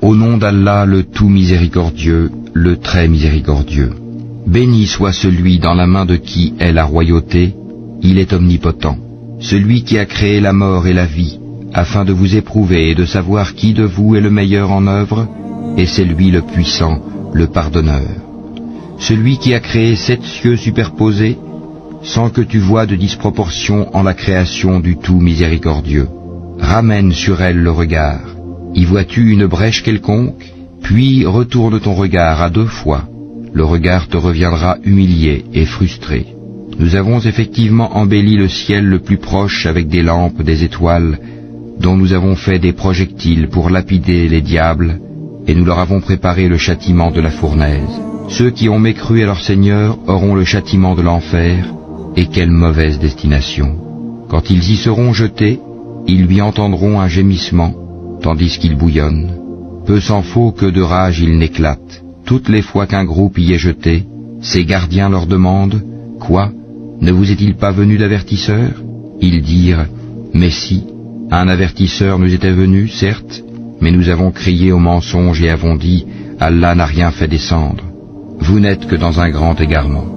Au nom d'Allah, le tout miséricordieux, le très miséricordieux. Béni soit celui dans la main de qui est la royauté, il est omnipotent. Celui qui a créé la mort et la vie, afin de vous éprouver et de savoir qui de vous est le meilleur en œuvre, et c'est lui le puissant, le pardonneur. Celui qui a créé 7 cieux superposés, sans que tu vois de disproportion en la création du tout miséricordieux. Ramène sur elle le regard. Y vois-tu une brèche quelconque? Puis retourne ton regard à 2 fois. Le regard te reviendra humilié et frustré. Nous avons effectivement embelli le ciel le plus proche avec des lampes, des étoiles, dont nous avons fait des projectiles pour lapider les diables, et nous leur avons préparé le châtiment de la fournaise. Ceux qui ont mécru à leur Seigneur auront le châtiment de l'enfer, et quelle mauvaise destination. Quand ils y seront jetés, ils lui entendront un gémissement, tandis qu'il bouillonne. Peu s'en faut que de rage il n'éclate. Toutes les fois qu'un groupe y est jeté, ses gardiens leur demandent « Quoi? Ne vous est-il pas venu d'avertisseur ?» Ils dirent « Mais si, un avertisseur nous était venu, certes, mais nous avons crié au mensonge et avons dit « Allah n'a rien fait descendre. Vous n'êtes que dans un grand égarement. »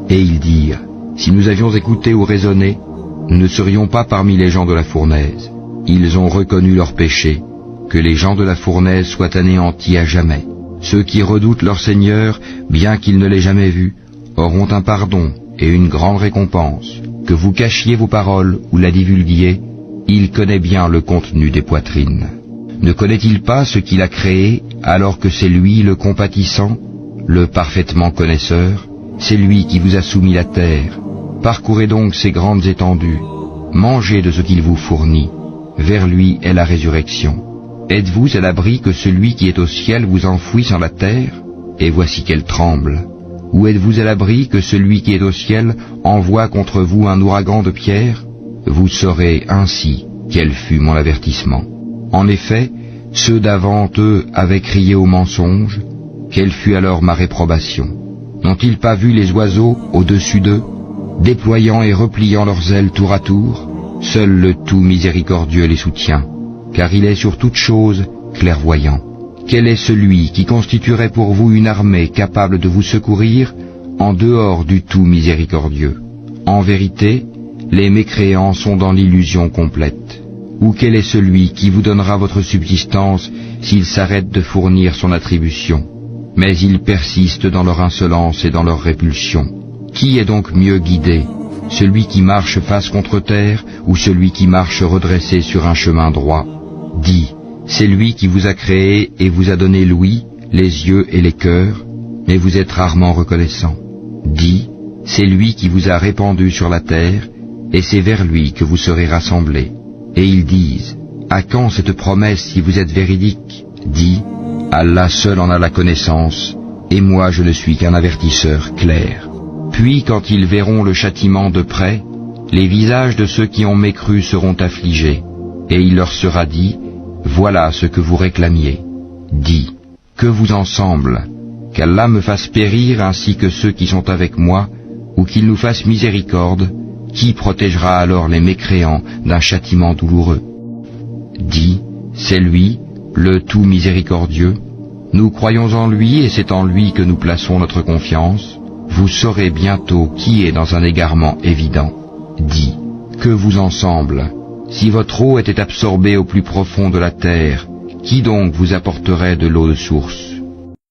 Et ils dirent « Si nous avions écouté ou raisonné, nous ne serions pas parmi les gens de la fournaise. » Ils ont reconnu leur péché, que les gens de la fournaise soient anéantis à jamais. Ceux qui redoutent leur Seigneur, bien qu'ils ne l'aient jamais vu, auront un pardon et une grande récompense. Que vous cachiez vos paroles ou la divulguiez, il connaît bien le contenu des poitrines. Ne connaît-il pas ce qu'il a créé, alors que c'est lui le compatissant, le parfaitement connaisseur? C'est lui qui vous a soumis la terre. Parcourez donc ces grandes étendues, mangez de ce qu'il vous fournit. Vers lui est la résurrection. Êtes-vous à l'abri que celui qui est au ciel vous enfouisse en la terre? Et voici qu'elle tremble. Ou êtes-vous à l'abri que celui qui est au ciel envoie contre vous un ouragan de pierres? Vous saurez ainsi quel fut mon avertissement. En effet, ceux d'avant eux avaient crié au mensonge. Quelle fut alors ma réprobation? N'ont-ils pas vu les oiseaux au-dessus d'eux, déployant et repliant leurs ailes tour à tour? Seul le tout miséricordieux les soutient, car il est sur toute chose clairvoyant. Quel est celui qui constituerait pour vous une armée capable de vous secourir en dehors du tout miséricordieux? En vérité, les mécréants sont dans l'illusion complète. Ou quel est celui qui vous donnera votre subsistance s'il s'arrête de fournir son attribution? Mais ils persistent dans leur insolence et dans leur répulsion. Qui est donc mieux guidé? Celui qui marche face contre terre ou celui qui marche redressé sur un chemin droit? Dis, c'est lui qui vous a créé et vous a donné l'ouïe, les yeux et les cœurs, mais vous êtes rarement reconnaissant. Dis, c'est lui qui vous a répandu sur la terre, et c'est vers lui que vous serez rassemblés. Et ils disent, à quand cette promesse si vous êtes véridique? Dis, Allah seul en a la connaissance, et moi je ne suis qu'un avertisseur clair. Puis quand ils verront le châtiment de près, les visages de ceux qui ont mécru seront affligés, et il leur sera dit, voilà ce que vous réclamiez. Dis, que vous en semble, qu'Allah me fasse périr ainsi que ceux qui sont avec moi, ou qu'il nous fasse miséricorde, qui protégera alors les mécréants d'un châtiment douloureux? Dis, c'est lui, le tout miséricordieux, nous croyons en lui et c'est en lui que nous plaçons notre confiance. Vous saurez bientôt qui est dans un égarement évident. Dis, que vous en semble, si votre eau était absorbée au plus profond de la terre, qui donc vous apporterait de l'eau de source?